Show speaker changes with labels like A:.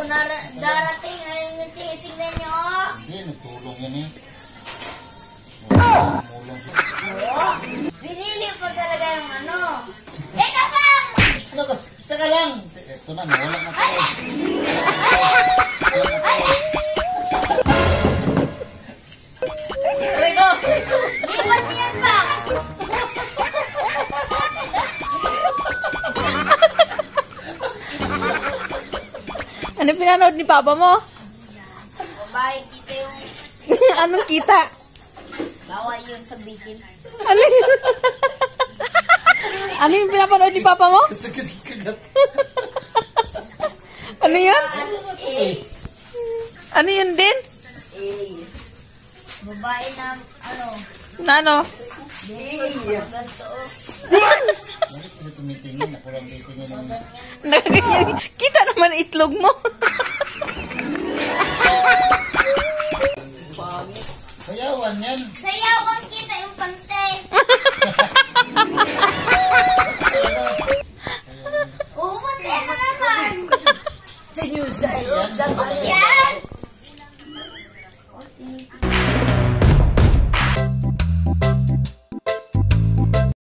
A: darating ngayon yung tinitingnan nyo.
B: Hindi, nagtulong yan eh.
A: Oo. Binili pa talaga yung ano. Teka pa!
B: Ano ka? Teka lang. Ito na, nawala na tayo. Aray ko!
A: Lipat yan pa!
C: Ano pinanood ni Papa mo?
A: Babae, dito yung
C: Anong kita?
A: bawal yun sa bikin.
C: Ano yun? Ano yung pinapanood ni Papa mo?
B: Kasagad kagat.
C: Ano yun? Ano yun din?
A: Babae na ano.
C: Na ano?
A: Ganto.
B: Bakit kasi tumitingin? Ako lang titingin naman.
C: Nakaganyan. Kita naman itlog mo.
B: Sayawan yan.
A: Sayawan kita yung pante.